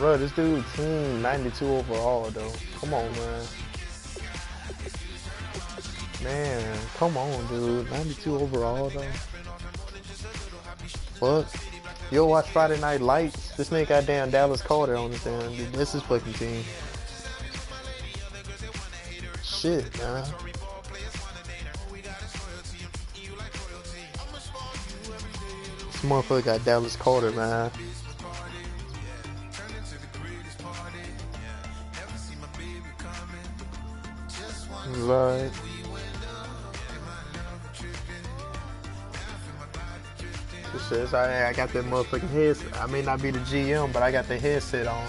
Bro, this dude team 92 overall though. Come on, man. Man, come on, dude. 92 overall though. Fuck. Yo, watch Friday Night Lights. This nigga got damn Dallas Carter on his damn. Dude, this is fucking team. Shit, man. This motherfucker got Dallas Carter, man. Right. It says I got that motherfucking headset. I may not be the GM, but I got the headset on.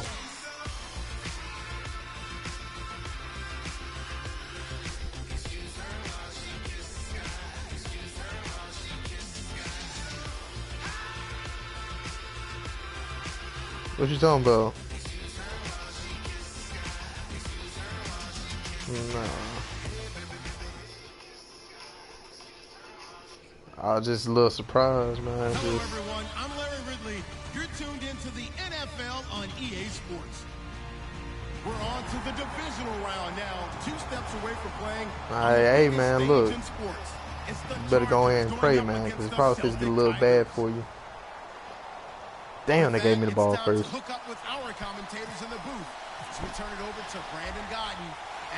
What you talking about? Nah. I was just a little surprised, man. Hello, everyone. I'm Larry Ridley. You're tuned into the NFL on EA Sports. We're on to the divisional round now. 2 steps away from playing. Hey, man, look. You better go in and pray, man, because it's probably going to get a little bad for you. Damn, they gave me the ball first. Hook up with our commentators in the booth as we turn it over to Brandon Godden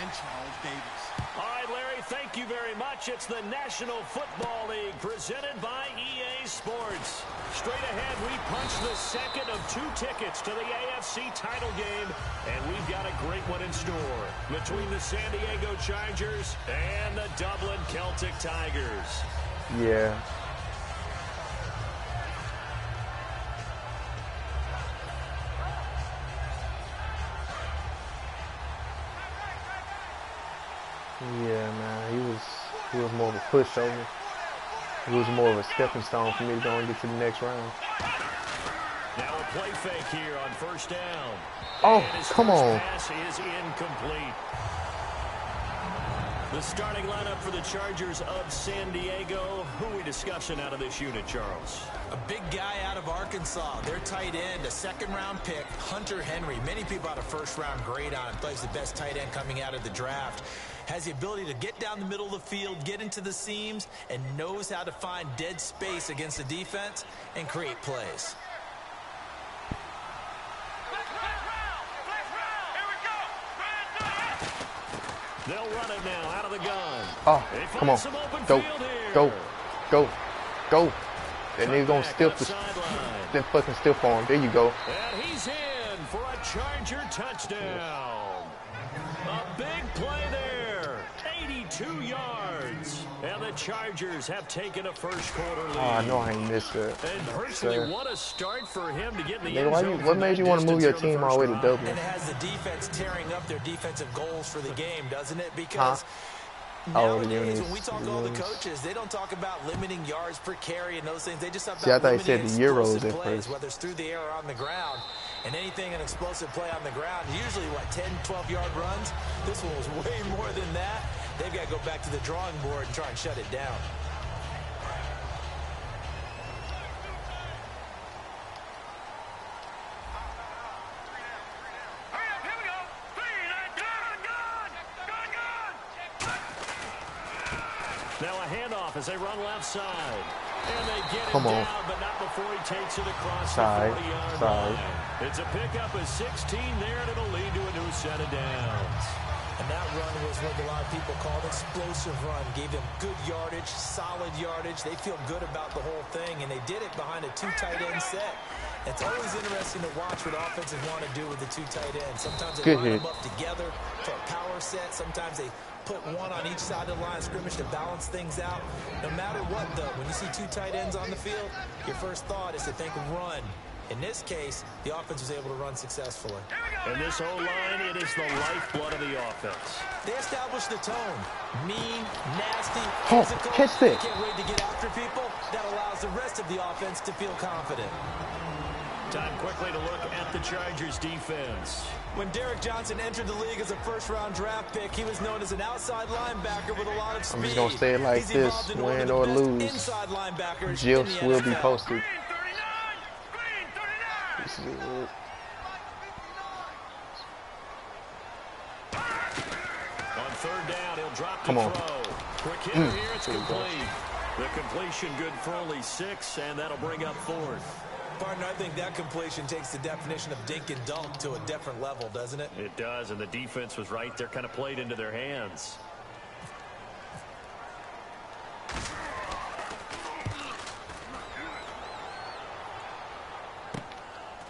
and Charles Davis. All right, Larry, thank you very much. It's the National Football League presented by EA Sports. Straight ahead, we punch the second of 2 tickets to the AFC title game, and we've got a great one in store between the San Diego Chargers and the Dublin Celtic Tigers. Yeah. Yeah, man, he was more of a pushover. He was more of a stepping stone for me to go and get to the next round. Now a play fake here on first down. Oh, come on. Pass is incomplete. The starting lineup for the Chargers of San Diego. Who are we discussing out of this unit, Charles? A big guy out of Arkansas. Their tight end, a second-round pick, Hunter Henry. Many people had a first-round grade on him. Plays the best tight end coming out of the draft. Has the ability to get down the middle of the field, get into the seams, and knows how to find dead space against the defense and create plays. They'll run it now out of the gun. Oh, come on. Go. That nigga gonna stiff that fucking stiff on. There you go. And he's in for a Charger touchdown. A big play there. 82 yards. And the Chargers have taken a first-quarter lead. Oh, I know I ain't missed it. And personally, what a start for him to get in the end zone. What made you want to move your team all the way to Dublin? And it has the defense tearing up their defensive goals for the game, doesn't it? Because nowadays, when we talk to all the coaches, they don't talk about limiting yards per carry and those things. They just talk I about thought you limiting said the Euros explosive at plays, first. whether it's through the air or on the ground. And anything, an explosive play on the ground, usually, 10, 12-yard runs? This one was way more than that. They've got to go back to the drawing board and try and shut it down. Now a handoff as they run left side. And they get him down, but not before he takes it across the 40-yard line. It's a pickup of 16 there, and it'll lead to a new set of downs. And that run was what a lot of people called explosive run. Gave them good yardage, solid yardage. They feel good about the whole thing, and they did it behind a 2 tight end set. It's always interesting to watch what offenses want to do with the 2 tight ends. Sometimes they line them up together for a power set. Sometimes they put one on each side of the line of scrimmage to balance things out. No matter what, though, when you see 2 tight ends on the field, your first thought is to think run. In this case, the offense was able to run successfully. And this whole line, it is the lifeblood of the offense. They established the tone. Mean, nasty, physical. Catch this. They can't wait to get after people. That allows the rest of the offense to feel confident. Time quickly to look at the Chargers defense. When Derek Johnson entered the league as a first-round draft pick, he was known as an outside linebacker with a lot of speed. I'm just going to say it like this, win or lose, GIFs will be posted. third down. He'll drop Come the on. throw. Quick hitter here. It's complete. The completion good for only 6, and that'll bring up 4th. Partner, I think that completion takes the definition of dink and dunk to a different level, doesn't it? It does, and the defense was right there, kind of played into their hands.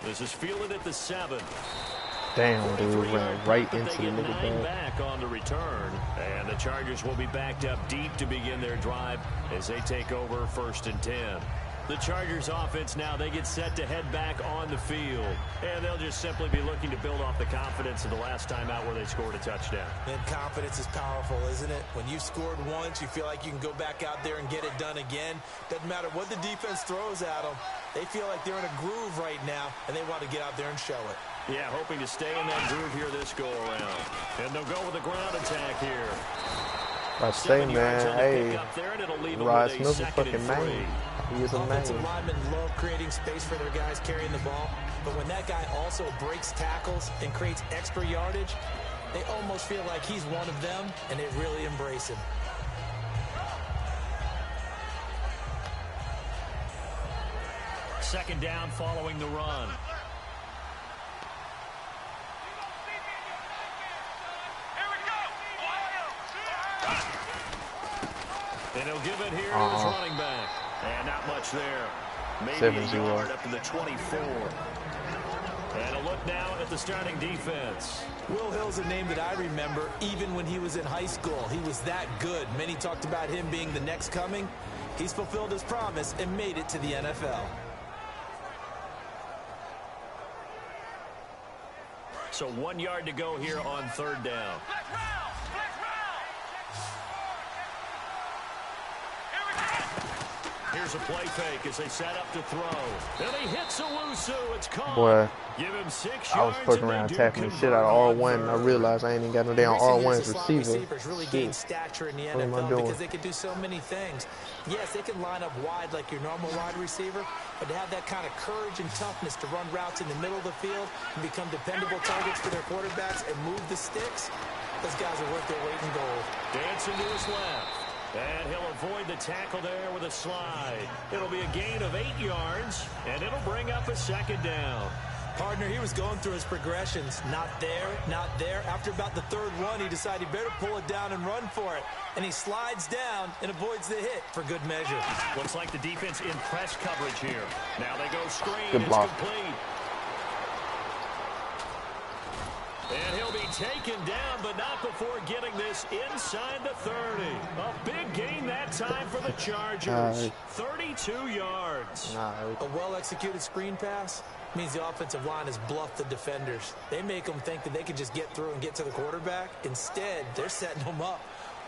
This is fielded at the 7. Damn, dude, ran right into the nigga bag. Back on the return, and the Chargers will be backed up deep to begin their drive as they take over 1st and 10. The Chargers offense now, they get set to head back on the field, and they'll just simply be looking to build off the confidence of the last time out where they scored a touchdown. And confidence is powerful, isn't it? When you've scored once, you feel like you can go back out there and get it done again. Doesn't matter what the defense throws at them. They feel like they're in a groove right now, and they want to get out there and show it. Yeah, hoping to stay in that groove here this go-around. And they'll go with a ground attack here. I say, man, hey, Rod Smith is fucking man. He is a man. Offensive linemen love creating space for their guys carrying the ball, but when that guy also breaks tackles and creates extra yardage, they almost feel like he's one of them, and they really embrace him. Second down following the run. And he'll give it here to his running back. And not much there. Maybe a yard up to the 24. And a look now at the starting defense. Will Hill's a name that I remember even when he was in high school. He was that good. Many talked about him being the next coming. He's fulfilled his promise and made it to the NFL. So 1 yard to go here on third down. Here's a play fake as they set up to throw. And he hits Owusu. It's caught. Boy, Give him 6 yards. I was fucking around tapping the shit out of R1, and I realized I ain't even got no damn R1 as receiver. Receivers really gain stature in the NFL because they can do so many things. Yes, they can line up wide like your normal wide receiver, but to have that kind of courage and toughness to run routes in the middle of the field and become dependable targets for their quarterbacks and move the sticks, those guys are worth their weight in gold. Dancing to his left. And he'll avoid the tackle there with a slide. It'll be a gain of 8 yards, and it'll bring up a second down. Partner, he was going through his progressions. Not there, not there. After about the third run, he decided he better pull it down and run for it. And he slides down and avoids the hit for good measure. Looks like the defense in press coverage here. Now they go screen. Good block. It's complete. And he'll be taken down, but not before getting this inside the 30. A big gain that time for the Chargers. 32 yards. A well-executed screen pass means the offensive line has bluffed the defenders. They make them think that they can just get through and get to the quarterback. Instead, they're setting them up.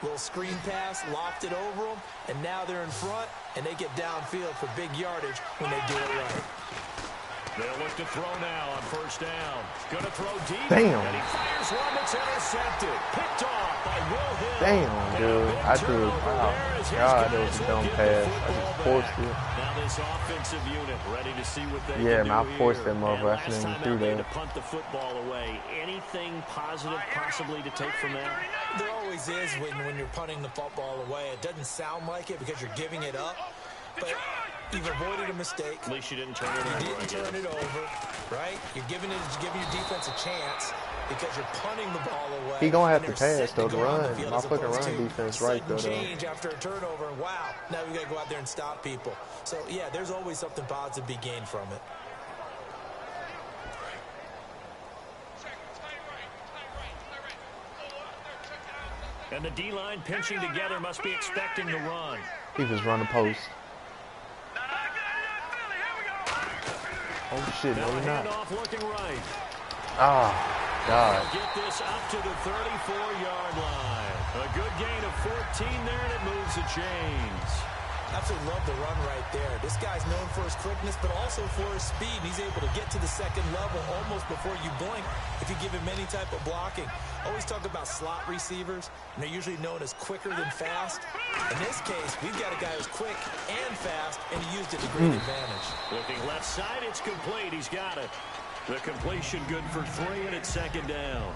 Little screen pass, lofted over them, and now they're in front, and they get downfield for big yardage when they do it right. They'll look to throw now on first down. Going to throw deep. Damn. And he fires one that's intercepted. Picked off by Will Hill. Damn, dude. I threw it. Wow. God, that was a dumb pass. I just forced it. Now this offensive unit ready to see what they can do Yeah, man, I forced here. that motherfucker. I shouldn't even threw to that. punt the football away. Anything positive possibly to take from that? There always is when you're punting the football away. It doesn't sound like it because you're giving it up. But you've avoided a mistake. At least you didn't turn it over. You didn't turn it over, right? You're giving your defense a chance because you're punting the ball away. He gonna have to pass though to run. My fucking run defense right though. Change after a turnover, and wow, now we gotta go out there and stop people. So yeah, there's always something positive to be gained from it. And the D-line pinching together must be expecting the run. He was running post. Oh shit, no, he's not. Off looking right. Ah, God. They'll get this up to the 34-yard line. A good gain of 14 there, and it moves the chains. Absolutely love the run right there. This guy's known for his quickness, but also for his speed. He's able to get to the second level almost before you blink if you give him any type of blocking. Always talk about slot receivers, and they're usually known as quicker than fast. In this case, we've got a guy who's quick and fast, and he used it to great advantage. Looking left side, it's complete. He's got it. The completion good for 3, and it's second down.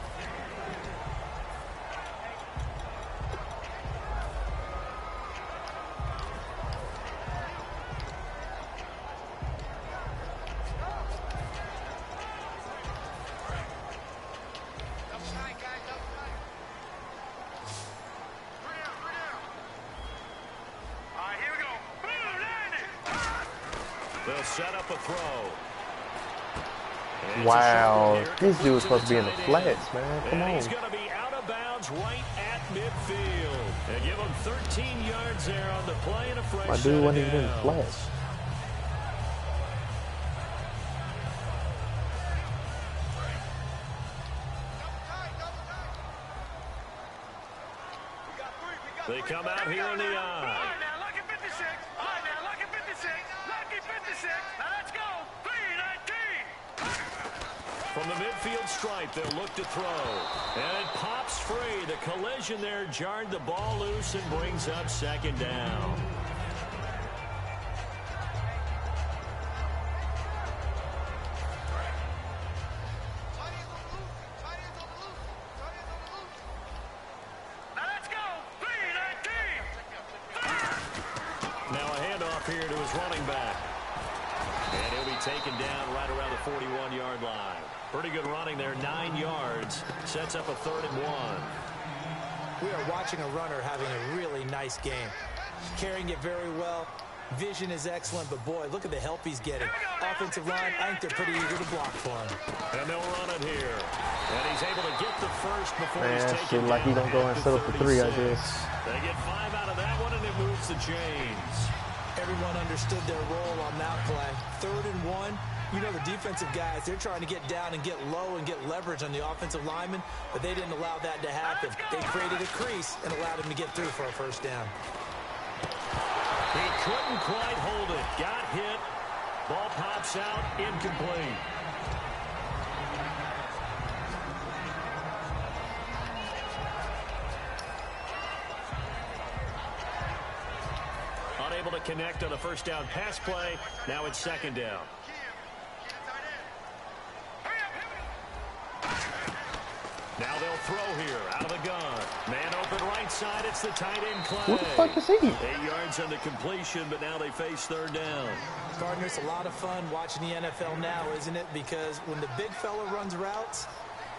They'll set up a throw. Wow, this dude's supposed to be in the flats, man. Come on. He's going to be out of bounds right at midfield. And give him 13 yards there on the play and a fresh My dude wasn't even in the flats. They come out here in the eye. Lucky 56. Lucky 56. Lucky 56. Now let's go. 3-19. From the midfield stripe, they'll look to throw. And it pops free. The collision there jarred the ball loose and brings up second down. Here to his running back. And he'll be taken down right around the 41-yard line. Pretty good running there, 9 yards. Sets up a 3rd and 1. We are watching a runner having a really nice game. Carrying it very well. Vision is excellent, but boy, look at the help he's getting. Offensive line, I think they're pretty eager to block for him. And they'll run it here. And he's able to get the first before he's taken like he don't go and set up the 3, I guess. They get 5 out of that one, and it moves the chains. Everyone understood their role on that play. 3rd and 1. You know the defensive guys, they're trying to get down and get low and get leverage on the offensive lineman, but they didn't allow that to happen. They created a crease and allowed him to get through for a first down. He couldn't quite hold it. Got hit. Ball pops out. Incomplete. Unable to connect on the first down pass play. Now it's second down. Now they'll throw here out of the gun. Man open right side. It's the tight end Clay. Who the fuck is he? 8 yards on the completion, but now they face 3rd down. Gardner, it's a lot of fun watching the NFL now, isn't it? Because when the big fella runs routes,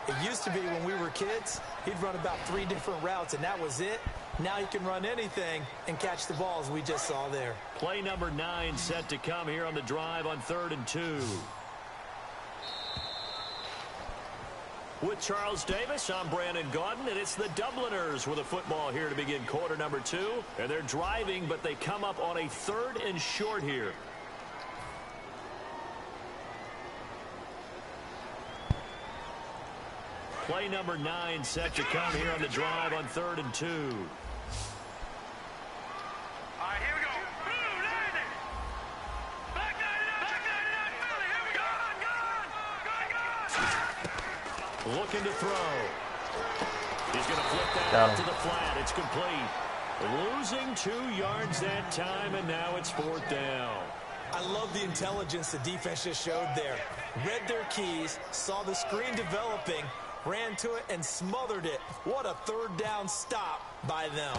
it used to be when we were kids, he'd run about 3 different routes, and that was it. Now he can run anything and catch the balls we just saw there. Play number 9 set to come here on the drive on 3rd and 2. With Charles Davis, I'm Brandon Gaudin, and it's the Dubliners with a football here to begin quarter number 2. And they're driving, but they come up on a 3rd and short here. Play number 9 set to come here on the drive on 3rd and 2. All right, here we go. Blue 90. Black 99. Philly. Here we go. Gone. Looking to throw. He's going to flip that out to the flat. It's complete. Losing 2 yards that time, and now it's 4th down. I love the intelligence the defense just showed there. Read their keys, saw the screen developing, ran to it, and smothered it. What a 3rd down stop by them.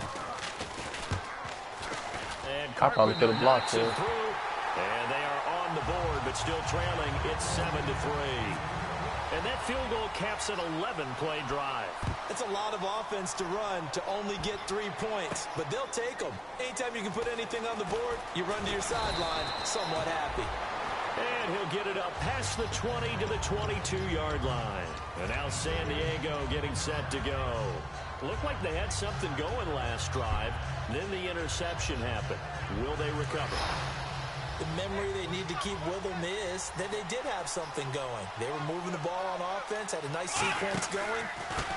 And I probably could have blocked it. And they are on the board, but still trailing. It's 7-3. And that field goal caps an 11-play drive. It's a lot of offense to run to only get 3 points, but they'll take them. Anytime you can put anything on the board, you run to your sideline somewhat happy. And he'll get it up past the 20 to the 22-yard line. And now San Diego getting set to go. Looked like they had something going last drive. Then the interception happened. Will they recover? The memory they need to keep with them is that they did have something going. They were moving the ball on offense, had a nice sequence going.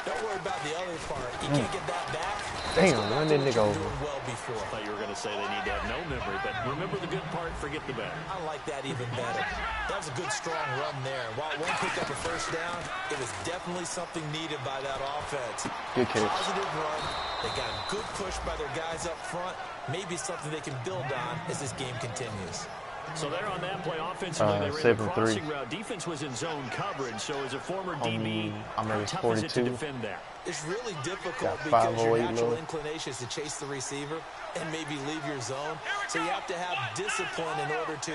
Don't worry about the other part. You can't get that back. Damn, run that nigga over. Well before. I thought you were going to say they need to have no memory, but remember the good part, forget the bad. I like that even better. That was a good, strong run there. While one picked up a first down, it was definitely something needed by that offense. Good catch. Positive run. They got a good push by their guys up front. Maybe something they can build on as this game continues. So they're on that play offensively. They ran a 7-3. crossing route. Defense was in zone coverage, so as a former DB, I'm how at tough is it to 42. defend that? It's really difficult Got because your 508 natural low. inclination is to chase the receiver and maybe leave your zone. So you have to have discipline in order to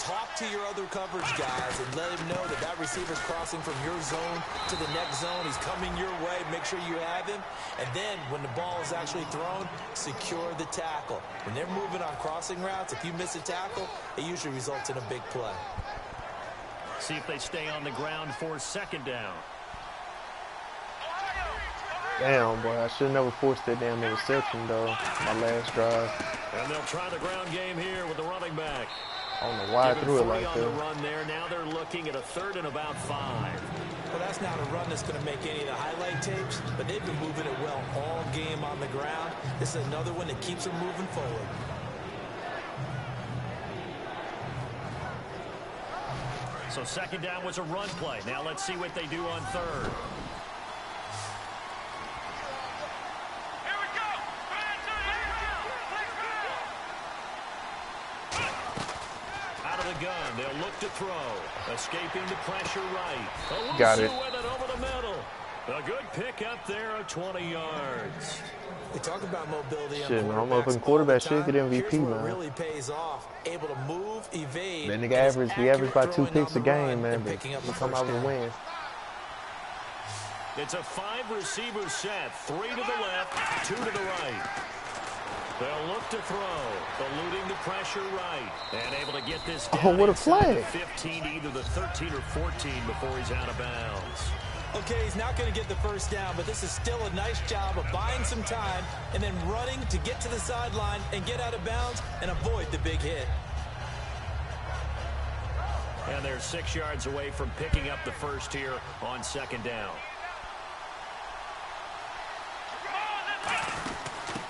talk to your other coverage guys and let him know that that receiver's crossing from your zone to the next zone. He's coming your way. Make sure you have him. And then when the ball is actually thrown, secure the tackle. When they're moving on crossing routes, if you miss a tackle, it usually results in a big play. See if they stay on the ground for second down. Damn, boy, I should never forced that damn interception, though. My last drive. And they'll try the ground game here with the running back. I don't know why I threw it like on the that. run there. Now they're looking at a 3rd and about 5. Well, that's not a run that's going to make any of the highlight tapes, but they've been moving it well all game on the ground. This is another one that keeps them moving forward. So second down was a run play. Now let's see what they do on 3rd. Gun. They'll look to throw. Escaping the pressure right. Got it. With it over the middle. A good pickup there of 20 yards. They talk about mobility. Shit, man, I'm hoping quarterback should get MVP, Here's man. It really pays off. Able to move, evade. That nigga we average about 2 picks a game, man. But we come out with a win. It's a 5-receiver set. 3 to the left, 2 to the right. They'll look to throw, eluding the pressure right, and able to get this down what a flag. 15, either the 13 or 14 before he's out of bounds. Okay, he's not going to get the first down, but this is still a nice job of buying some time and then running to get to the sideline and get out of bounds and avoid the big hit. And they're 6 yards away from picking up the first here on second down.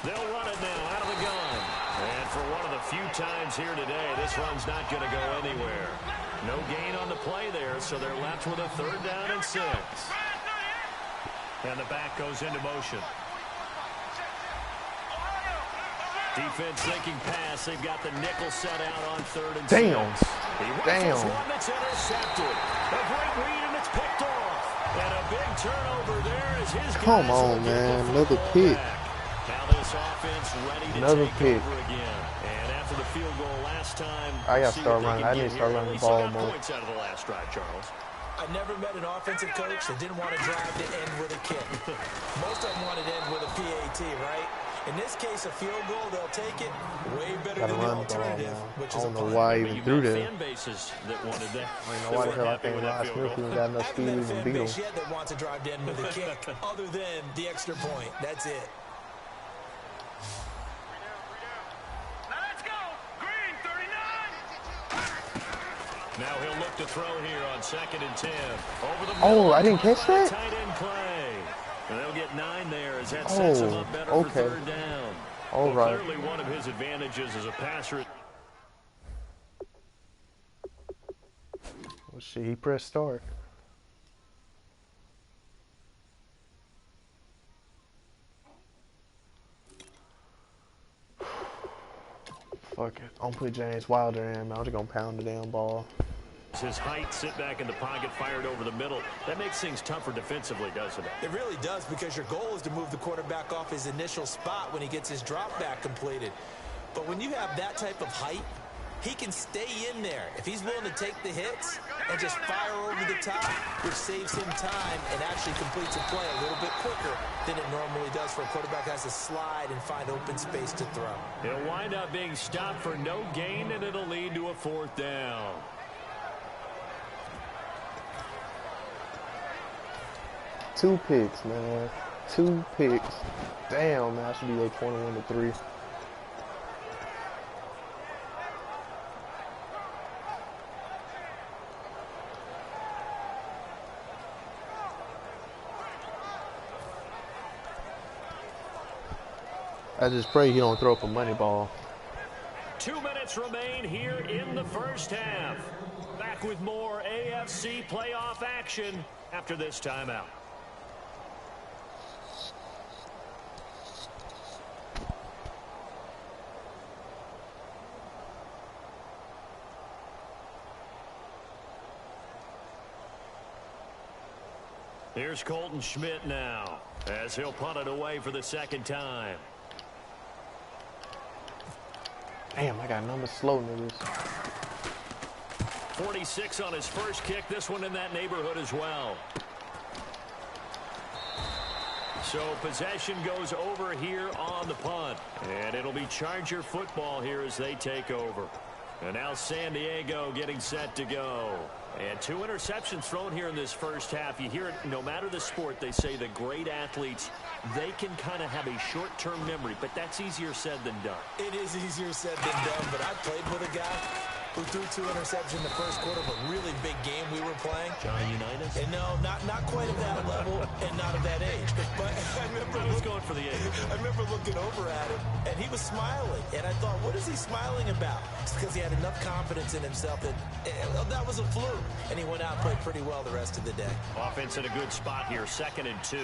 They'll run it now out of the gun. And for one of the few times here today, this run's not going to go anywhere. No gain on the play there, so they're left with a 3rd down and 6. And the back goes into motion. Defense thinking pass. They've got the nickel set out on 3rd and 6. Damn. One that's intercepted. A great read, and it's picked off. And a big turnover there as his Come on, man. Another pick. Now this offense ready to Another take pick. over again. And after the field goal last time, I gotta see start what they running. can I need get to start here. running the At least they ball got more. points out of the last drive, Charles. I've never met an offensive coach that didn't want to drive to end with a kick. Most of them wanted to end with a PAT, right? In this case, a field goal, they'll take it. Way better Gotta than the run the ball alternative, now. which I is a don't know punt. why I But even you've threw got that. fan bases that wanted that. I don't know why the hell I think Lyle Smith even got enough speed to I even haven't beat met a him. fan base yet that wants to drive to end with a kick, other than the extra point. That's it. Let's go. Green 39. Now he'll look to throw here on 2nd and 10. Over the Oh, I didn't catch that? tight end play. And they'll get 9 there as that sets him up better for 3rd down. All right. Clearly one of his advantages as a passer. Well, shit, he pressed start. Fuck it. I'm gonna put James Wilder in, man. I'm just gonna pound the damn ball. His height, sit back in the pocket, fired over the middle. That makes things tougher defensively, doesn't it? It really does, because your goal is to move the quarterback off his initial spot when he gets his drop back completed. But when you have that type of height, he can stay in there if he's willing to take the hits and just fire over the top, which saves him time and actually completes a play a little bit quicker than it normally does for a quarterback who has to slide and find open space to throw. He'll wind up being stopped for no gain, and it'll lead to a 4th down. Two picks, man. 2 picks. Damn, man. I should be like 21-3. I just pray he don't throw up a money ball. 2 minutes remain here in the first half. Back with more AFC playoff action after this timeout. Here's Colton Schmidt now, as he'll punt it away for the 2nd time. Damn, I got number slow niggas. 46 on his first kick. This one in that neighborhood as well. So possession goes over here on the punt. And it'll be Charger football here as they take over. And now San Diego getting set to go. And 2 interceptions thrown here in this first half. You hear it, no matter the sport, they say the great athletes, they can kind of have a short-term memory, but that's easier said than done. It is easier said than done, but I played with a guy who threw 2 interceptions in the first quarter of a really big game we were playing. Johnny Unitas? And no, not quite at that level and not at that age. But I remember going for the age. I remember looking over at him, and he was smiling. And I thought, what is he smiling about? It's because he had enough confidence in himself that that was a fluke. And he went out and played pretty well the rest of the day. Offense in a good spot here, 2nd and 2.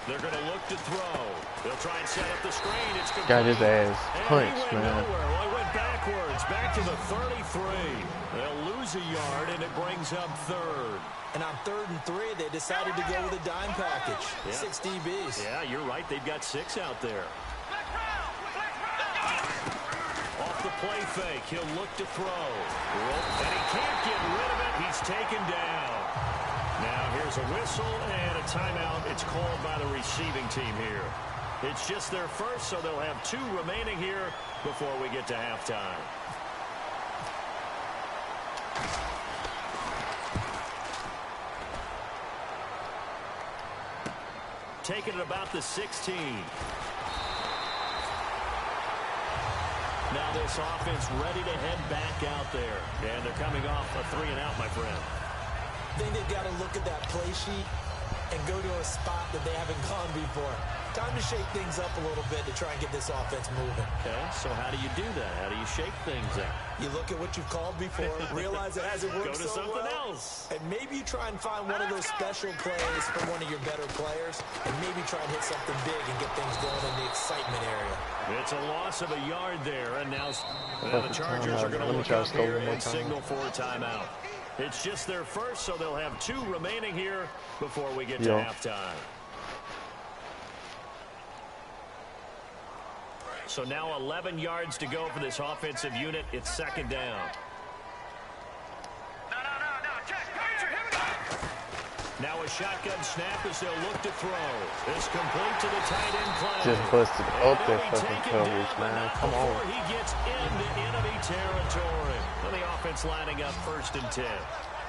They're going to look to throw. They'll try and set up the screen. It's complete. Got his ass punched, and he went man. nowhere. Well, he went backwards, back to the 33. They'll lose a yard, and it brings up 3rd. And on 3rd and 3, they decided to go with a dime package. Yeah. 6 DBs. Yeah, you're right. They've got 6 out there. Off the play fake. He'll look to throw. And he can't get rid of it. He's taken down. Now here's a whistle and a timeout. It's called by the receiving team here. It's just their first, so they'll have 2 remaining here before we get to halftime. Taking it about the 16. Now this offense ready to head back out there. And they're coming off a 3-and-out, my friend. I think they've got to look at that play sheet and go to a spot that they haven't gone before. Time to shake things up a little bit to try and get this offense moving. Okay, so how do you do that? How do you shake things up? You look at what you've called before, realize it hasn't worked Go to so something well, else. and maybe you try and find one of those special plays from one of your better players, and maybe try and hit something big and get things going in the excitement area. It's a loss of a yard there, and now the Chargers are going to look up here and signal for a timeout. It's just their first, so they'll have 2 remaining here before we get to halftime. So now 11 yards to go for this offensive unit. It's 2nd down. No. Check. Here we go. Now a shotgun snap as they'll look to throw. It's complete to the tight end play. Just busted up their And he'll be fucking taken coverage, down, man. but Come not on. before he gets into enemy territory. And the offense lining up 1st and 10.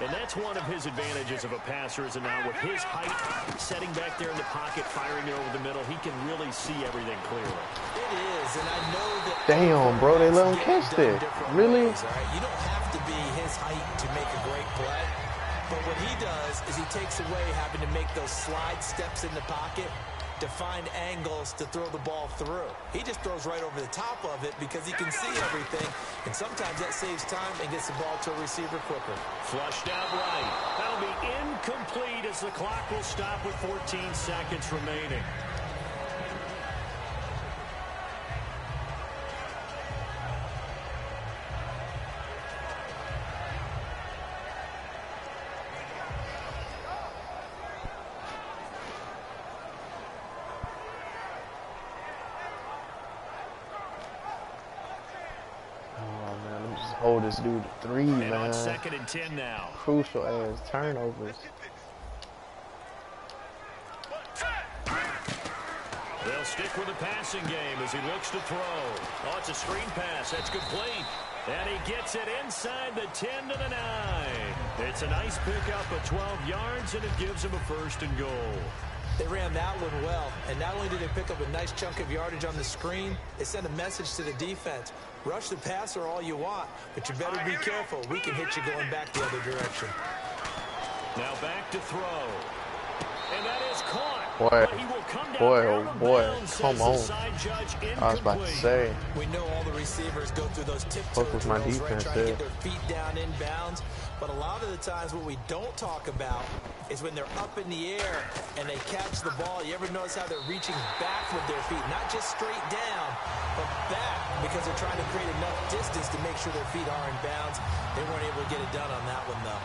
And that's one of his advantages of a passer, is now with his height, setting back there in the pocket, firing it over the middle, he can really see everything clearly. It is, and I know that... Damn, bro, they let him catch that. Really? Ways, all right? You don't have to be his height to make a great play. But what he does is he takes away having to make those slide steps in the pocket to find angles to throw the ball through. He just throws right over the top of it because he can see everything, and sometimes that saves time and gets the ball to a receiver quicker. Flushed out right. That'll be incomplete as the clock will stop with 14 seconds remaining. Hold this dude to 3, And man. on 2nd and 10 now. Crucial ass turnovers. They'll stick with the passing game as he looks to throw. Oh, it's a screen pass. That's complete. And he gets it inside the 10 to the 9. It's a nice pickup of 12 yards, and it gives him a 1st and goal. They ran that one well, and not only did they pick up a nice chunk of yardage on the screen, they sent a message to the defense. Rush the passer all you want, but you better be careful. We can hit you going back the other direction. Now back to throw. And that is caught. Boy, But he will come down boy, out oh of boy, bounds, come says the on. side judge, I was about to incomplete. say. We know all the receivers go through those tiptoe Fuck with my drills, right, defense trying to there. get their feet down in bounds. But a lot of the times what we don't talk about is when they're up in the air and they catch the ball. You ever notice how they're reaching back with their feet, not just straight down, but back, because they're trying to create enough distance to make sure their feet are in bounds. They weren't able to get it done on that one, though.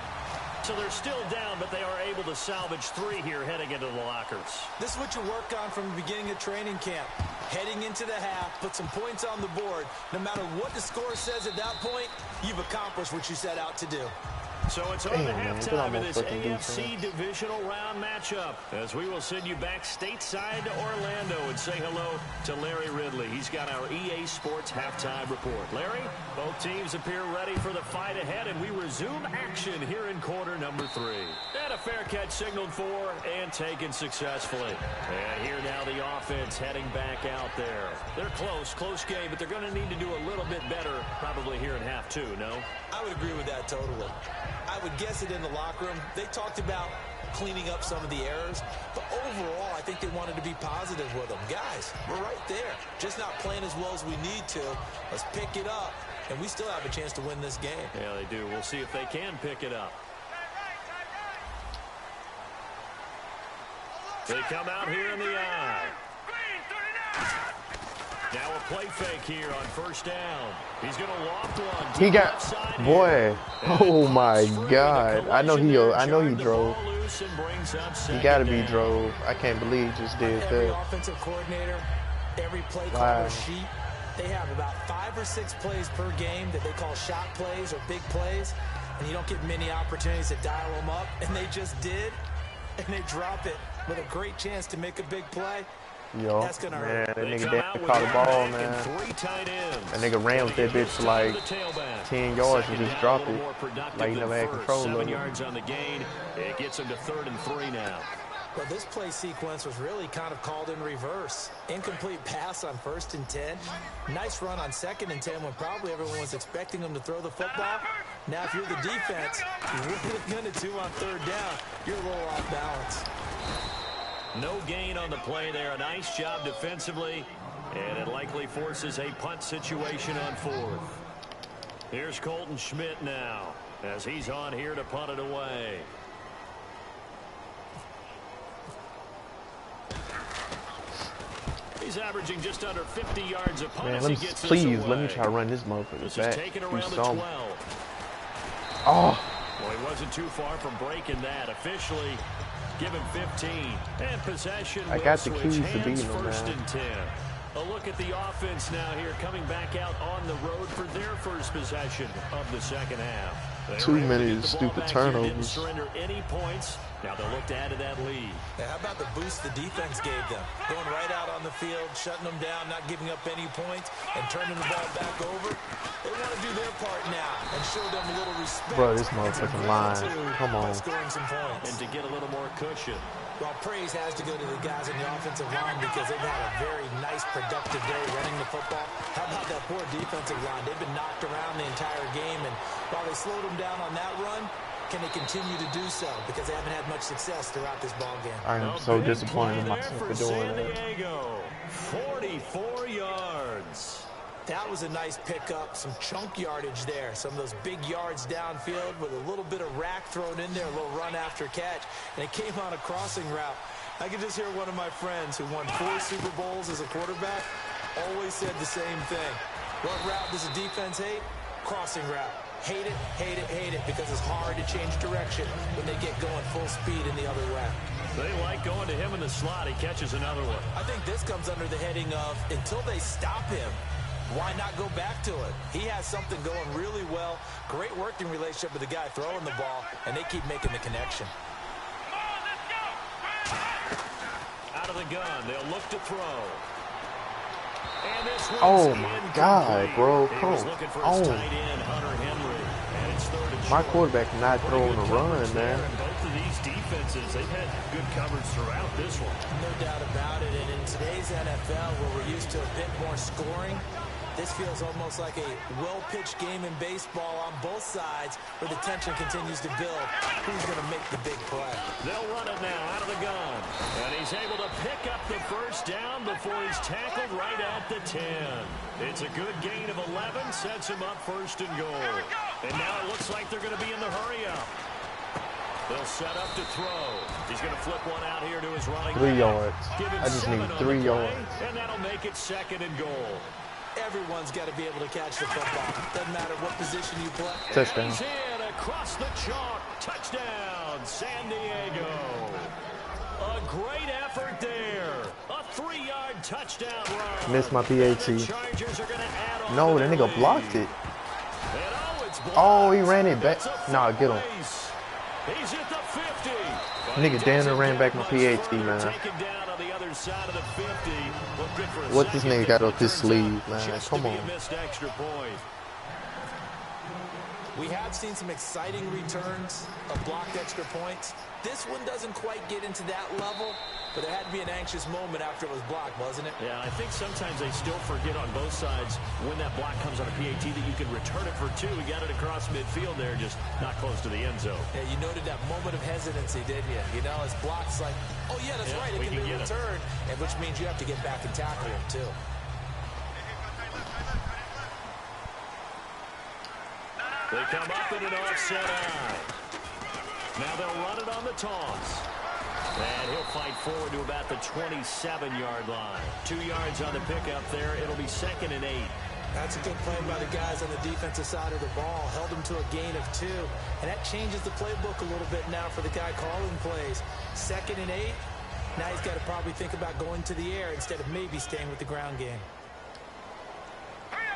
So they're still down, but they are able to salvage 3 here heading into the lockers. This is what you work on from the beginning of training camp. Heading into the half, put some points on the board. No matter what the score says at that point, you've accomplished what you set out to do. So it's on the halftime of this AFC divisional round matchup, as we will send you back stateside to Orlando and say hello to Larry Ridley. He's got our EA Sports halftime report. Larry, both teams appear ready for the fight ahead, and we resume action here in quarter number 3. And a fair catch signaled for and taken successfully. And here now the offense heading back out there. They're close game, but they're going to need to do a little bit better probably here in half 2, no? I would agree with that totally. I would guess it in the locker room. They talked about cleaning up some of the errors, but overall, I think they wanted to be positive with them. Guys, we're right there. Just not playing as well as we need to. Let's pick it up, and we still have a chance to win this game. Yeah, they do. We'll see if they can pick it up. They come out here in the eye. Now a play fake here on first down. He's going to loft one. He got, boy, oh my God. I know he drove. He got to be drove. I can't believe he just did Every that. offensive coordinator, every play caller sheet, they have about 5 or 6 plays per game that they call shot plays or big plays, and you don't get many opportunities to dial them up, and they just did, and they drop it with a great chance to make a big play. Yo, That's gonna man, hurt. that nigga damn caught the ball, man. That nigga ran with that bitch for like 10 yards and just dropped it. Like he never had control of it. 7 yards on the gain. It gets him to 3rd and 3 now. Well, this play sequence was really kind of called in reverse. Incomplete pass on 1st and 10. Nice run on 2nd and 10 when probably everyone was expecting him to throw the football. Now, if you're the defense, what are you going to do on 3rd down? You're a little off balance. No gain on the play there. A nice job defensively, and it likely forces a punt situation on 4th. Here's Colton Schmidt now, as he's on here to punt it away. He's averaging just under 50 yards a punt. Man, please let me try to run this motherfucker back. Taken around the 12. Oh. Well, he wasn't too far from breaking that. Officially, give him 15. And possession. I got the keys to beat him, 1st man. and 10. A look at the offense now here, coming back out on the road for their first possession of the second half. Too many stupid turnovers. Didn't surrender any points. Now they'll look to add to that lead. Yeah, how about the boost the defense gave them? Going right out on the field, shutting them down, not giving up any points, and turning the ball back over. They want to do their part now and show them a little respect. Bro, this motherfucking line. Come on. Scoring some points. And to get a little more cushion. Well, praise has to go to the guys in the offensive line because they've had a very nice, productive day running the football. How about that poor defensive line? They've been knocked around the entire game, and while they slowed them down on that run, can they continue to do so? Because they haven't had much success throughout this ball game. I am so disappointed in myself for doing San that. Diego, 44 yards. That was a nice pickup, some chunk yardage there. Some of those big yards downfield with a little bit of rack thrown in there, a little run after catch, and it came on a crossing route. I could just hear one of my friends who won 4 Super Bowls as a quarterback always said the same thing. What route does the defense hate? Crossing route. Hate it, hate it, hate it, because it's hard to change direction when they get going full speed in the other way. They like going to him in the slot. He catches another one. I think this comes under the heading of until they stop him, why not go back to it? He has something going really well. Great working relationship with the guy throwing the ball, and they keep making the connection. Out of the gun, they'll look to throw. And this Oh my God, bro. Come on. My quarterback not throwing a run, man. Both of these defenses, they've had good coverage throughout this one. No doubt about it. And in today's NFL, where we're used to a bit more scoring, this feels almost like a well-pitched game in baseball on both sides where the tension continues to build. Who's going to make the big play? They'll run it now out of the gun. And he's able to pick up the first down before he's tackled right at the 10. It's a good gain of 11, sets him up 1st and goal. And now it looks like they're going to be in the hurry-up. They'll set up to throw. He's going to flip one out here to his running 3 back. yards. Give him I just 7 need on 3 the yards. play, and that'll make it 2nd and goal. Everyone's got to be able to catch the football. Doesn't matter what position you play. Touchdown. He's in across the chalk. Touchdown, San Diego. A great effort there. A 3-yard touchdown run. Missed my PAT. Chargers are going to add on No, to that their nigga lead. blocked it. And it's blocked. Oh, he ran it back. It's a Nah, get him. place. He's at the 50. Nigga damn near ran back my PAT, man. Taken down on the other side of the 50. Looking for a What this second nigga got kick, up his turns sleeve, out man. just Come to be on. a missed extra point. We have seen some exciting returns of blocked extra points. This one doesn't quite get into that level, but it had to be an anxious moment after it was blocked, wasn't it? Yeah, I think sometimes they still forget on both sides when that block comes on a PAT that you can return it for 2. He got it across midfield there, just not close to the end zone. Yeah, you noted that moment of hesitancy, didn't you? You know, his block's like, oh, yeah, that's right, it we can be can get returned, and which means you have to get back and tackle him, too. They come up in an offset eye. Now they'll run it on the toss. And he'll fight forward to about the 27-yard line. 2 yards on the pickup there. It'll be 2nd and 8. That's a good play by the guys on the defensive side of the ball. Held him to a gain of 2. And that changes the playbook a little bit now for the guy calling plays. 2nd and 8. Now he's got to probably think about going to the air instead of maybe staying with the ground game.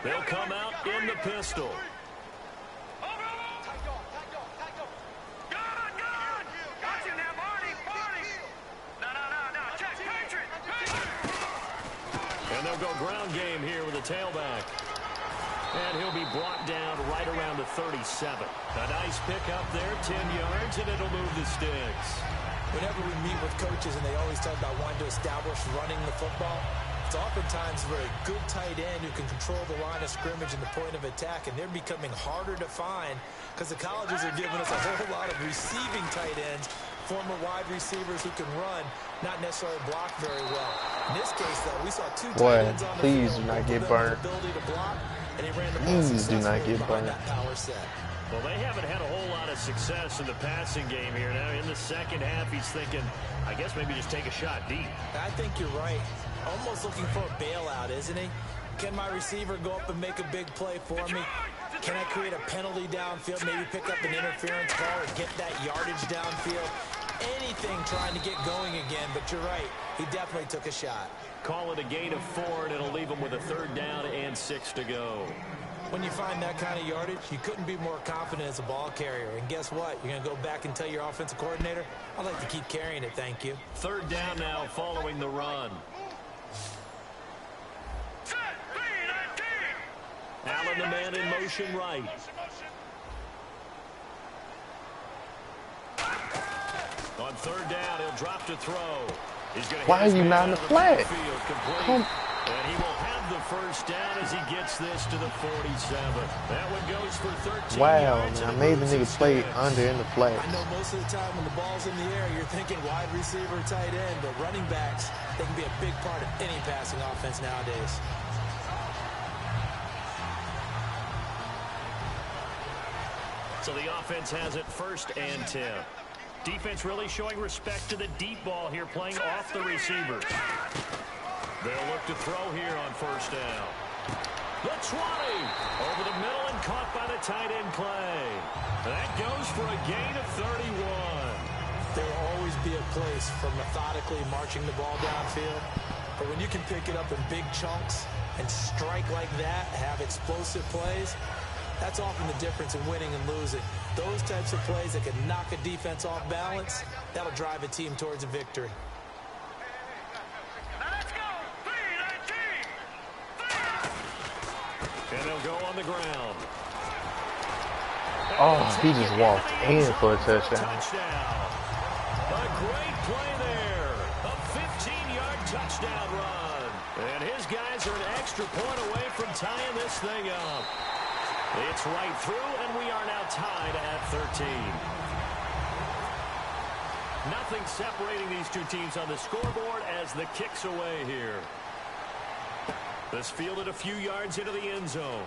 They'll come out in the pistol. And they'll go ground game here with a tailback. And he'll be brought down right around the 37. A nice pickup there, 10 yards, and it'll move the sticks. Whenever we meet with coaches and they always talk about wanting to establish running the football, it's oftentimes for a good tight end who can control the line of scrimmage and the point of attack, and they're becoming harder to find because the colleges are giving us a whole lot of receiving tight ends, former wide receivers who can run, not necessarily block very well. In this case, though, we saw 2 tight ends on the please field. do not Both get of them with burnt. the ability to block, and he ran the ball Please do not successfully get behind burnt. that power set. Well, they haven't had a whole lot of success in the passing game here. Now, in the second half, he's thinking, I guess maybe just take a shot deep. I think you're right. Almost looking for a bailout, isn't he? Can my receiver go up and make a big play for me? Can I create a penalty downfield, maybe pick up an interference call or get that yardage downfield? Anything trying to get going again, but you're right. He definitely took a shot. Call it a gain of 4, and it'll leave him with a 3rd down and 6 to go. When you find that kind of yardage, you couldn't be more confident as a ball carrier. And guess what? You're going to go back and tell your offensive coordinator, I'd like to keep carrying it, thank you. 3rd down now following the run. Allen, the man in motion right. On 3rd down, he'll drop to throw. He's going to Why are you not in the flag? Come. And he will have the 1st down as he gets this to the 47. That one goes for 13 Wow, yards. man, I made the nigga play under in the flag. I know most of the time when the ball's in the air, you're thinking wide receiver, tight end, but running backs, they can be a big part of any passing offense nowadays. So the offense has it 1st and 10. Defense really showing respect to the deep ball here, playing off the receivers. They'll look to throw here on 1st down. The 20 over the middle and caught by the tight end Clay. That goes for a gain of 31. There will always be a place for methodically marching the ball downfield. But when you can pick it up in big chunks and strike like that, have explosive plays, that's often the difference in winning and losing. Those types of plays that can knock a defense off balance, that'll drive a team towards a victory. And they'll go on the ground. Oh, he just walked in for a touchdown. A great play there. A 15-yard touchdown run. And his guys are an extra point away from tying this thing up. It's right through, and we are now tied at 13. Nothing separating these two teams on the scoreboard as the kick's away here. This fielded a few yards into the end zone.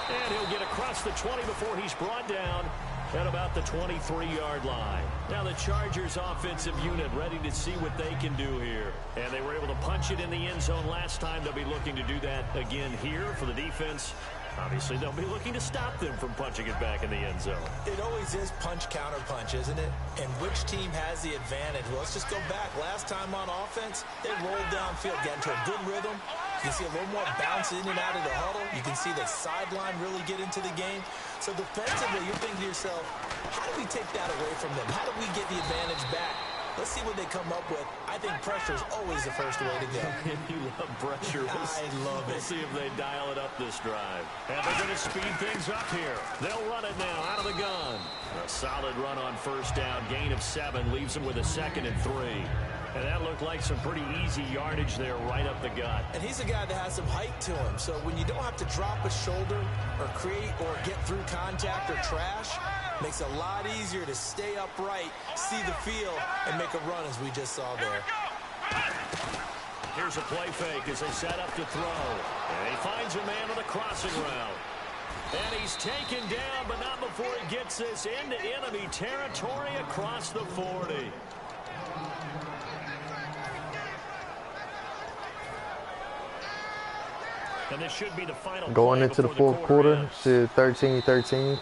And he'll get across the 20 before he's brought down at about the 23-yard line. Now the Chargers offensive unit ready to see what they can do here. And they were able to punch it in the end zone last time. They'll be looking to do that again here for the defense. Obviously, they'll be looking to stop them from punching it back in the end zone. It always is punch-counter-punch, isn't it? And which team has the advantage? Well, let's just go back. Last time on offense, they rolled downfield, got into a good rhythm. You can see a little more bounce in and out of the huddle. You can see the sideline really get into the game. So defensively, you're thinking to yourself, how do we take that away from them? How do we get the advantage back? Let's see what they come up with. I think pressure is always the first way to go. You love pressure. I love it. We'll see if they dial it up this drive. And they're going to speed things up here. They'll run it now out of the gun. A solid run on first down. Gain of 7 leaves them with a 2nd and 3. And that looked like some pretty easy yardage there right up the gut. And he's a guy that has some height to him. So when you don't have to drop a shoulder or create or get through contact or trash, makes it a lot easier to stay upright, see the field, and make a run as we just saw there. Here's a play fake as they set up to throw. And he finds a man on the crossing route. And he's taken down, but not before he gets this into enemy territory across the 40. And this should be the final going into the fourth quarter to 13-13.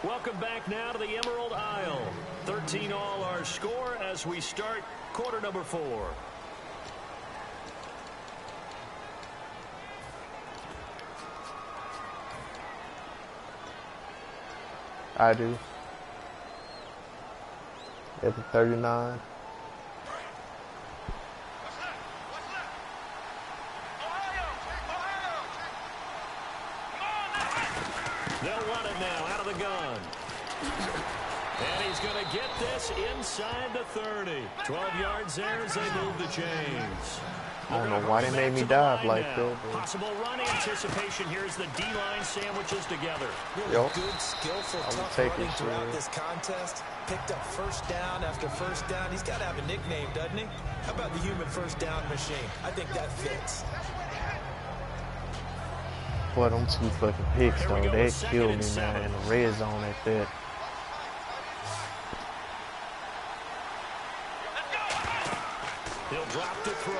Welcome back now to the Emerald Isle. 13 all our score as we start quarter number 4. I do. At the 39. They'll run it now out of the gun. And he's going to get this inside the 30. 12 yards there as they move the chains. I don't know why they made me dive like that. Possible run anticipation here as the D-line sandwiches together. Really good, skillful, tough running it, throughout this contest. Picked up first down after first down. He's got to have a nickname, doesn't he? How about the human first down machine? I think that fits. Boy, them 2 fucking picks, though, they killed me, man, in the red zone at that. He'll drop to throw.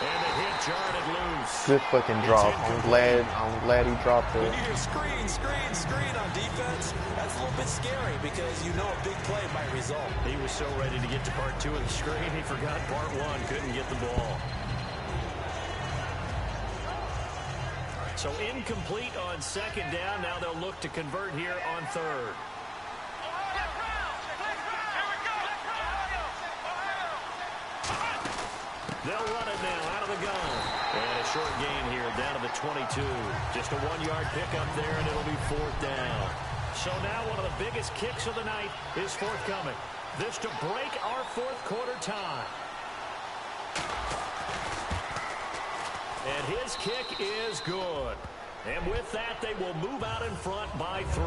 And the hit jarred it loose. Good fucking drop. I'm glad he dropped When it. you hear screen, screen, screen on defense, that's a little bit scary because you know a big play might result. He was so ready to get to part 2 of the screen, he forgot part 1, couldn't get the ball. So incomplete on 2nd down. Now they'll look to convert here on 3rd. They'll run it now out of the gun. And a short gain here down to the 22. Just a 1-yard pickup there, and it'll be 4th down. So now one of the biggest kicks of the night is forthcoming. This to break our 4th quarter tie. And his kick is good. And with that, they will move out in front by 3.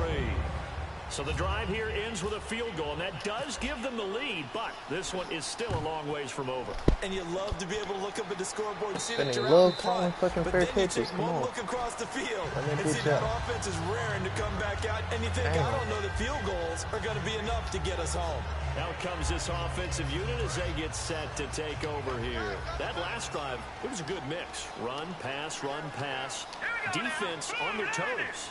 So the drive here ends with a field goal, and that does give them the lead, but this one is still a long ways from over. And you love to be able to look up at the scoreboard and see And that they you're love out in calling front. fucking But fair then you catches. take Come one on. look across the field And they and did see that that. offense is raring to come back out, and you think, Damn. I don't know that field goals are going to be enough to get us home. Out comes this offensive unit as they get set to take over here. That last drive, it was a good mix. Run, pass, defense on their toes.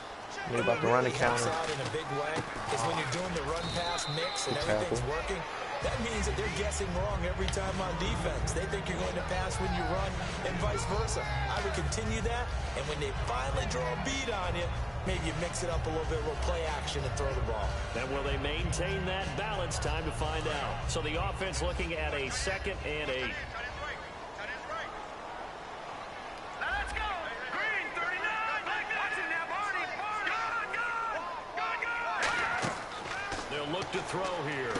They're about to run a counter. Out in a big way is when you're doing the run-pass mix and everything's working. That means that they're guessing wrong every time on defense. They think you're going to pass when you run and vice versa. I would continue that, and when they finally draw a beat on you, maybe you mix it up a little bit, a little play action and throw the ball. And will they maintain that balance? Time to find out. So the offense looking at a 2nd and 8. Let's go. Green, 39. Watching now, Barney. Good. They'll look to throw here.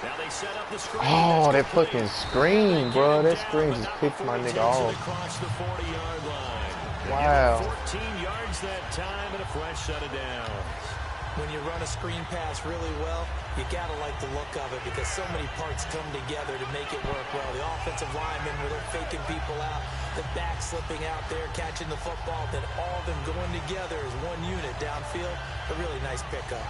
Now they set up the screen. Oh, that fucking screen, bro. That screen just picked my nigga off. Across the 40-yard line. Wow. 14 yards that time and a fresh set of downs. When you run a screen pass really well, you got to like the look of it because so many parts come together to make it work well. The offensive linemen, where they're faking people out, the back slipping out there, catching the football, then all of them going together as one unit downfield. A really nice pickup.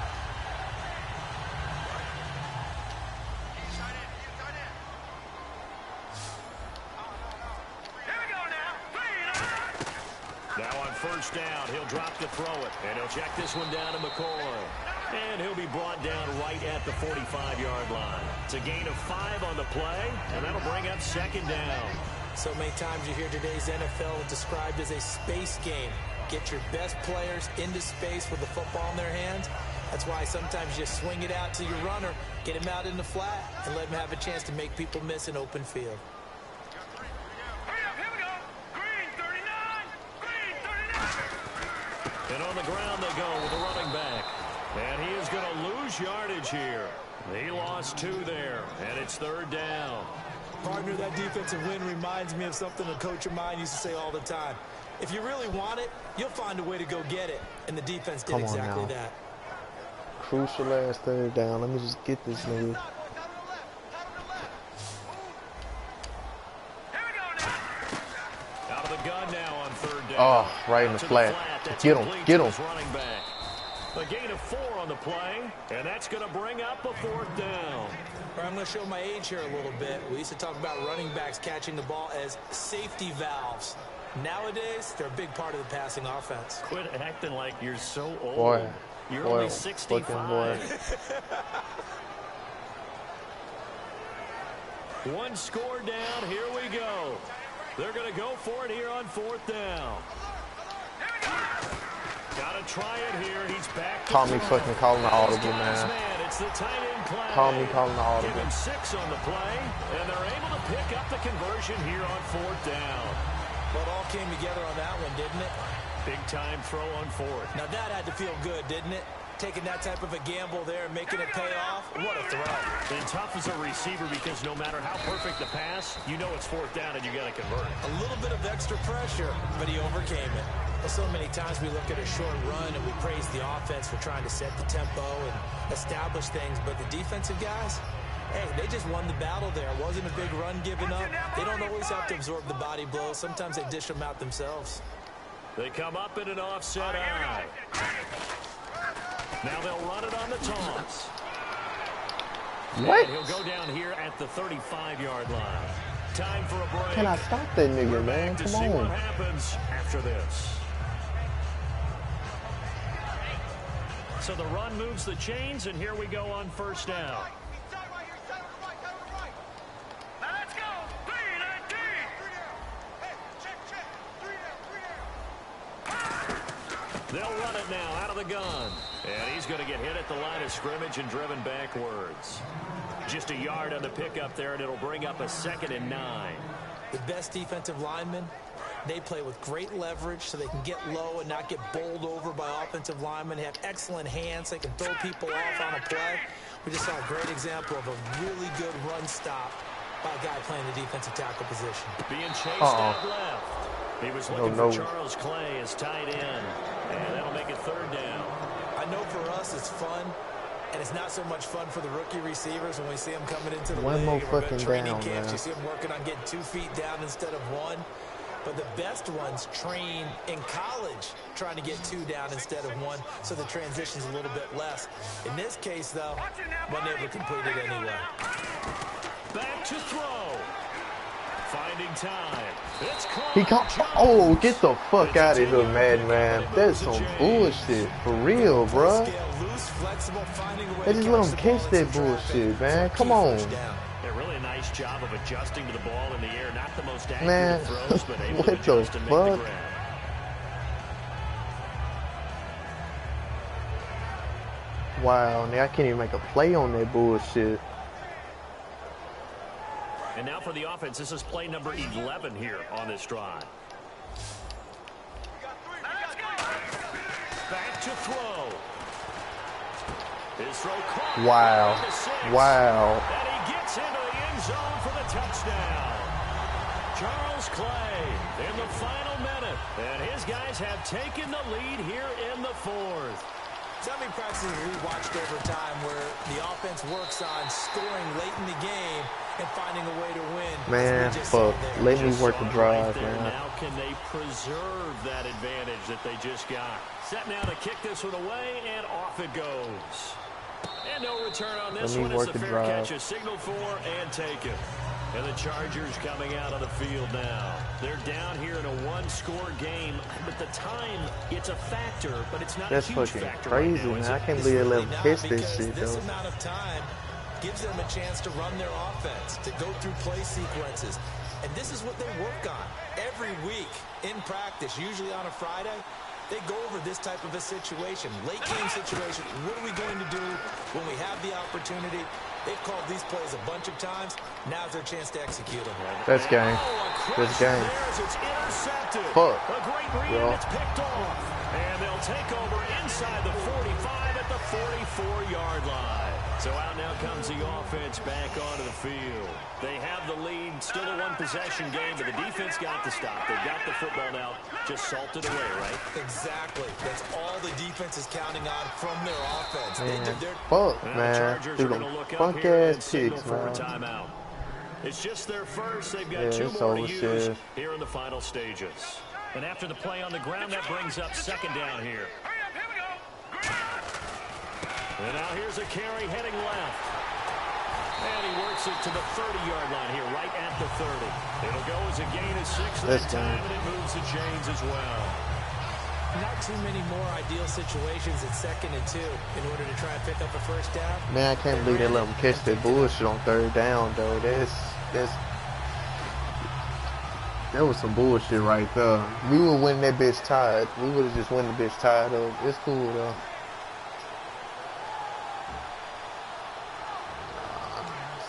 first down. He'll drop to throw it. And he'll check this one down to McCoy. And he'll be brought down right at the 45-yard line. It's a gain of 5 on the play, and that'll bring up second down. So many times you hear today's NFL described as a space game. Get your best players into space with the football in their hands. That's why sometimes you just swing it out to your runner, get him out in the flat, and let him have a chance to make people miss an open field. Here we go. Green 39. Green 39. And on the ground they go with the running back. And he is going to lose yardage here. He lost 2 there, and it's third down. Partner, that defensive win reminds me of something a coach of mine used to say all the time. If you really want it, you'll find a way to go get it. And the defense did exactly that. Crucial ass third down. Let me just get this nigga. Here we go now. Out of the gun now on third down. Oh, right in the flat. Get him. Get him. Running back. A gain of 4 on the play, and that's going to bring up a 4th down. I'm going to show my age here a little bit. We used to talk about running backs catching the ball as safety valves. Nowadays, they're a big part of the passing offense. Quit acting like you're so old. Boy. You're Boy, only 65. boy. One score down. Here we go. They're going to go for it here on 4th down. Got to try it here. He's back. Call me fucking calling the audible, man. It's the tight end play. Call me calling the audible. Give him 6 on the play, and they're able to pick up the conversion here on 4th down. Well, it all came together on that one, didn't it? Big time throw on 4th. Now that had to feel good, didn't it? Taking that type of a gamble there and making it pay off. What a throw. And tough as a receiver because no matter how perfect the pass, you know it's 4th down and you got to convert it. A little bit of extra pressure, but he overcame it. Well, so many times we look at a short run and we praise the offense for trying to set the tempo and establish things, but the defensive guys, hey, they just won the battle there. It wasn't a big run given up. They don't always have to absorb the body blows. Sometimes they dish them out themselves. They come up in an offset eye. Now they'll run it on the toss. What? And he'll go down here at the 35-yard line. Time for a break. Can I stop that nigga, man? To Come see what on. happens after this. So the run moves the chains, and here we go on first down. Now let's go. 3-19. They'll run it now out of the gun. And he's going to get hit at the line of scrimmage and driven backwards. Just a yard on the pickup there, and it'll bring up a 2nd and 9. The best defensive linemen, they play with great leverage so they can get low and not get bowled over by offensive linemen. They have excellent hands. They can throw people off on a play. We just saw a great example of a really good run stop by a guy playing the defensive tackle position. Being chased out left. He was looking for Charles Clay as tight end. And that'll make it 3rd down. I know for us it's fun. And it's not so much fun for the rookie receivers when we see them coming into the league. more We're good fucking training down, camps. man. You see them working on getting 2 feet down instead of 1. But the best ones train in college trying to get 2 down instead of 1, so the transition's a little bit less. In this case, though, one able to complete it anyway. Back to throw. Finding time. It's caught. He caught. Oh, get the fuck out of here, Madden, man. That's some bullshit. For real, bruh. They just let him catch that bullshit, man. Come on. A really nice job of adjusting to the ball in the air. Not the most accurate Man, throws, but able what to the adjust and make the fuck? grab. Wow, nigga, I can't even make a play on that bullshit. And now for the offense, this is play number 11 here on this drive. Back to throw. His throw caught. Wow. Wow. And he gets into the end zone for the touchdown. Charles Clay in the final minute. And his guys have taken the lead here in the 4th. So many practices we watched over time where the offense works on scoring late in the game and finding a way to win. Man, fuck. Let me work the drive, man. Now can they preserve that advantage that they just got? Set now to kick this one away, and off it goes. And no return on this one. It's a fair catch, a signal for, and take it. And the Chargers coming out on the field now. They're down here in a one-score game, but the time, it's a factor, but it's not That's a huge fucking factor crazy, right now, man. is I it? can't It's believe they let really them not, catch this because shit, this though. amount of time gives them a chance to run their offense, to go through play sequences. And this is what they work on every week in practice, usually on a Friday. They go over this type of a situation, late game situation. What are we going to do when we have the opportunity? They've called these plays a bunch of times. Now's their chance to execute them. That's game. That's game. It's intercepted. Fuck. A great read, and it's picked off. And they'll take over inside the 45 at the 44-yard line. So out now comes the offense back onto the field. They have the lead, still a one-possession game, but the defense got the stop. They've got the football now, just salted away, right? Exactly. That's all the defense is counting on from their offense. Man, They did their... fuck, Well, the man. Chargers are Dude, going to them look up funk here and ass signal picks, for a man. timeout. It's just their first. They've got Yeah, two it's more to over, use shit. here in the final stages. And after the play on the ground, that brings up second down here. Hurry up, here we go. And now here's a carry heading left. And he works it to the 30-yard line here, right at the 30. It'll go as a gain of 6 that That's time, good. and it moves the chains as well. Not too many more ideal situations at 2nd and 2 in order to try and pick up a first down. Man, I can't believe they let them catch that bullshit on 3rd down, though. That was some bullshit right there. We would win that bitch tied. We would have just won the bitch tied up. It's cool, though.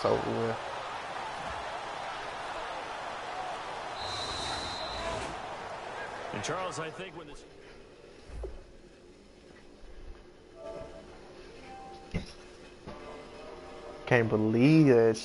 So, yeah. And Charles, I think when this... Can't believe that